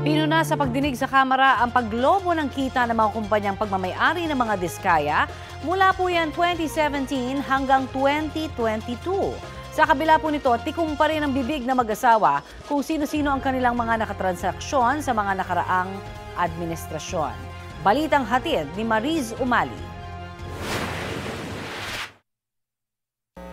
Pinuna sa pagdinig sa Kamara ang paglobo ng kita ng mga kumpanyang pagmamay-ari ng mga diskaya mula po yan 2017 hanggang 2022. Sa kabila po nito, tikom pa rin ang bibig na mag-asawa kung sino-sino ang kanilang mga nakatransaksyon sa mga nakaraang administrasyon. Balitang hatid ni Mariz Umali.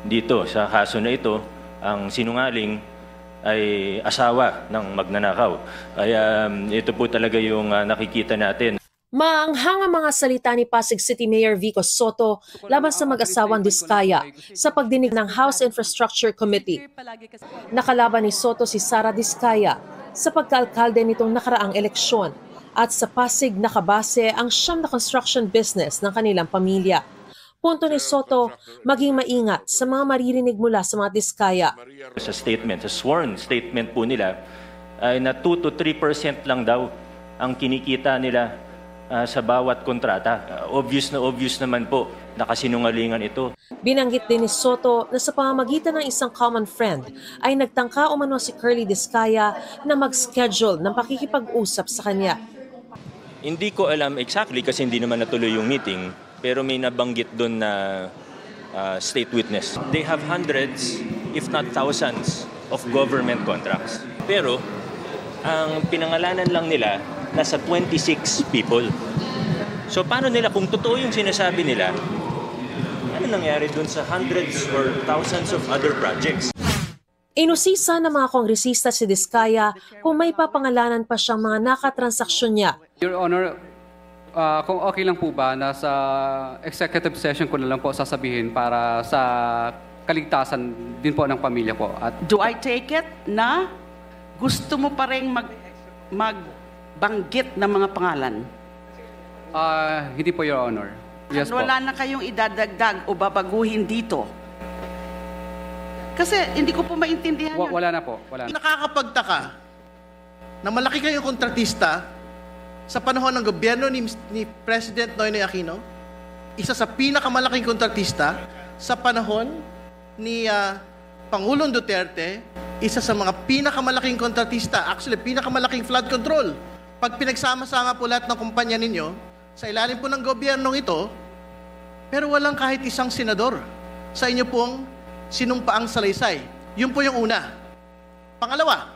Dito sa kaso na ito, ang sinungaling ay asawa ng magnanakaw. Kaya ito po talaga yung nakikita natin. Maanghang ang mga salita ni Pasig City Mayor Vico Sotto laban sa mag-asawang Diskaya sa pagdinig ng House Infrastructure Committee. Nakalaban ni Sotto si Sara Diskaya sa pagkaalkalde nitong nakaraang eleksyon at sa Pasig nakabase ang siyam na construction business ng kanilang pamilya. Punto ni Sotto, maging maingat sa mga maririnig mula sa mga Diskaya. Sa statement, sa sworn statement po nila, ay na 2 to 3% lang daw ang kinikita nila sa bawat kontrata. Obvious naman po na kasinungalingan ito. Binanggit din ni Sotto na sa pamamagitan ng isang common friend ay nagtangka umano si Curly Diskaya na mag-schedule ng pakikipag-usap sa kanya. Hindi ko alam exactly kasi hindi naman natuloy yung meeting. Pero may nabanggit doon na state witness. They have hundreds, if not thousands, of government contracts. Pero ang pinangalanan lang nila nasa 26 people. So paano nila, kung totoo yung sinasabi nila, ano nangyari doon sa hundreds or thousands of other projects? Inusisa ng mga kongresista si Diskaya kung may papangalanan pa siyang mga nakatransaksyon niya. Your Honor, kung okay lang po ba, nasa executive session ko na lang po sasabihin para sa kaligtasan din po ng pamilya po. At do I take it na gusto mo pa rin magbanggit ng mga pangalan? Hindi po, Your Honor. Yes po. Wala na kayong idadagdag o babaguhin dito? Kasi hindi ko po maintindihan. Wala na po. Wala na. Nakakapagtaka na malaki kayong kontratista sa panahon ng gobyerno ni President Noynoy Aquino, isa sa pinakamalaking kontratista sa panahon ni Pangulong Duterte, isa sa mga pinakamalaking kontratista, actually pinakamalaking flood control. Pag pinagsama-sama po lahat ng kumpanya ninyo, sa ilalim po ng gobyernong ito, pero walang kahit isang senador sa inyo pong sinumpaang salaysay. Yun po yung una. Pangalawa,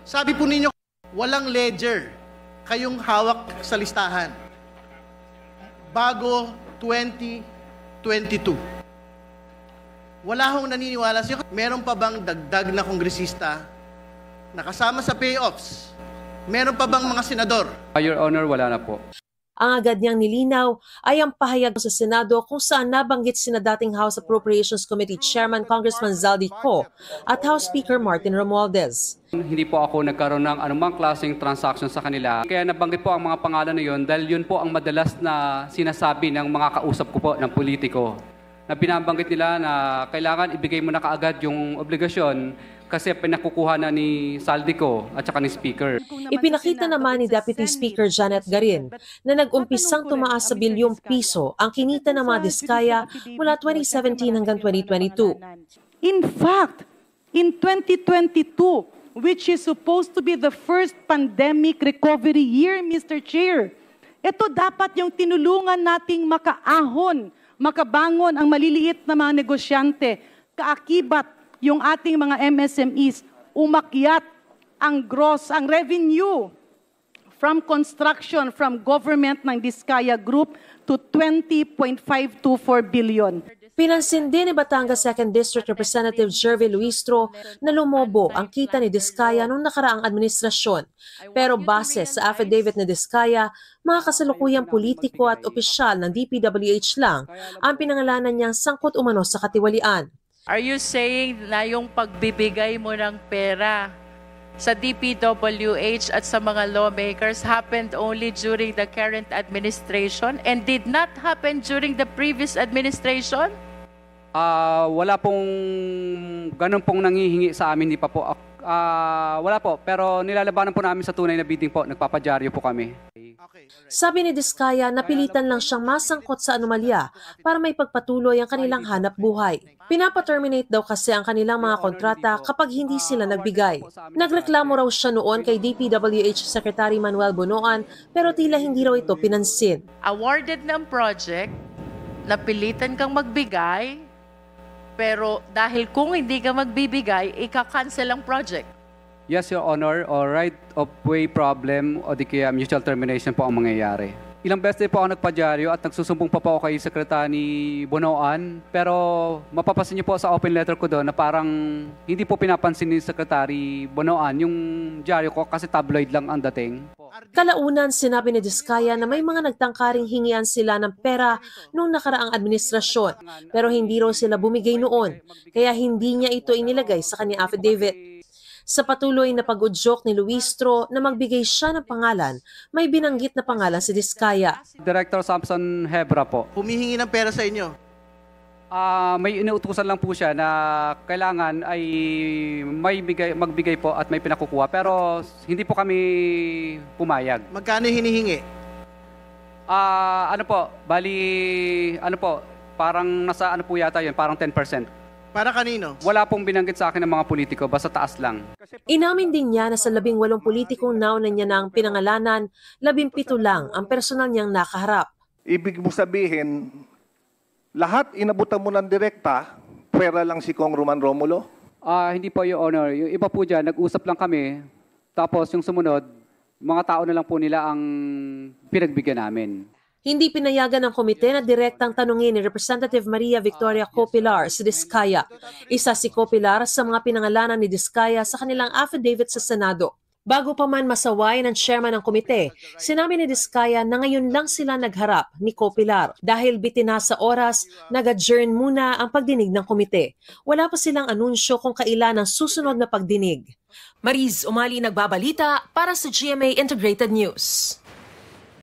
sabi po ninyo, walang ledger kayong hawak sa listahan bago 2022. Wala hong naniniwala siya. Meron pa bang dagdag na kongresista na kasama sa payoffs? Meron pa bang mga senador? Your Honor, wala na po. Ang agad niyang nilinaw ay ang pahayag sa Senado kung saan nabanggit sina dating House Appropriations Committee Chairman Congressman Zaldi Co at House Speaker Martin Romualdez. Hindi po ako nagkaroon ng anumang klaseng transaction sa kanila. Kaya nabanggit po ang mga pangalan na yun dahil yun po ang madalas na sinasabi ng mga kausap ko po ng politiko. Na binabanggit nila na kailangan ibigay mo na kaagad yung obligasyon kasi pinakukuha na ni Saldico at saka ni Speaker. Ipinakita naman ni Deputy Speaker Janet Garin na nag-umpisang tumaas sa bilyong piso ang kinita ng mga Diskaya mula 2017 hanggang 2022. In fact, in 2022, which is supposed to be the first pandemic recovery year, Mr. Chair, ito dapat yung tinulungan nating makaahon, makabangon ang maliliit na mga negosyante, kaakibat yung ating mga MSMEs, umakyat ang gross, ang revenue from construction, from government ng Diskaya Group to 20.524 billion. Pinansin din ni Batangas 2nd District Representative Jervy Luistro na lumobo ang kita ni Diskaya noong nakaraang administrasyon. Pero base sa affidavit ni Diskaya, mga kasalukuyang politiko at opisyal ng DPWH lang ang pinangalanan niyang sangkot umano sa katiwalian. Are you saying na yung pagbibigay mo ng pera sa DPWH at sa mga lawmakers happened only during the current administration and did not happen during the previous administration? Wala pong ganun pong nangihingi sa amin, di pa po. Wala po, pero nilalabanan po namin sa tunay na bidding po. Nagpapadyaryo po kami. Okay. Sabi ni Diskaya, napilitan lang siyang masangkot sa anomalya para may pagpatuloy ang kanilang hanap buhay. Pinapa-terminate daw kasi ang kanilang mga kontrata kapag hindi sila nagbigay. Nagreklamo raw siya noon kay DPWH Secretary Manuel Bonoan pero tila hindi raw ito pinansin. Awarded ng project, napilitan kang magbigay, pero dahil kung hindi ka magbibigay, ika-cancel ang project. Yes, Your Honor, o right of way problem o di kaya mutual termination po ang mangyayari. Ilang beses din po ako nagpadyaryo at nagsusumbong pa po ako kay Secretary Bonoan, pero mapapansin niyo po sa open letter ko doon na parang hindi po pinapansin ni Secretary Bonoan yung dyaryo ko kasi tabloid lang ang dating. Kalaunan, sinabi ni Diskaya na may mga nagtangkaring hingian sila ng pera noong nakaraang administrasyon, pero hindi raw sila bumigay noon, kaya hindi niya ito inilagay sa kanyang affidavit. Sa patuloy na pag-udyok ni Luistro na magbigay siya ng pangalan, may binanggit na pangalan si Diskaya. Director Samson Hebra po. Humihingi ng pera sa inyo. May inuutusan lang po siya na kailangan ay magbigay po at may pinakukuha, pero hindi po kami pumayag. Magkano hinihingi? Parang nasa ano po yata yun, parang 10%. Para kanino? Wala pong binanggit sa akin ng mga politiko, basta taas lang. Inamin din niya na sa 18 politikong naunan niya ng pinangalanan, 17 lang ang personal niyang nakaharap. Ibig mo sabihin, lahat inabutan mo ng direkta, pwera lang si Kong Roman Romulo? Hindi po, Your Honor. Yung iba po dyan, nag-usap lang kami, tapos yung sumunod, mga tao na lang po nila ang pinagbigyan namin. Hindi pinayagan ng komite na direktang tanungin ni Representative Maria Victoria Copilar si Diskaya. Isa si Copilar sa mga pinangalanan ni Diskaya sa kanilang affidavit sa Senado. Bago pa man masaway ng chairman ng komite, sinabi ni Diskaya na ngayon lang sila nagharap ni Copilar. Dahil bitina sa oras, nag-adjourn muna ang pagdinig ng komite. Wala pa silang anunsyo kung kailan ang susunod na pagdinig. Mariz Umali nagbabalita para sa GMA Integrated News.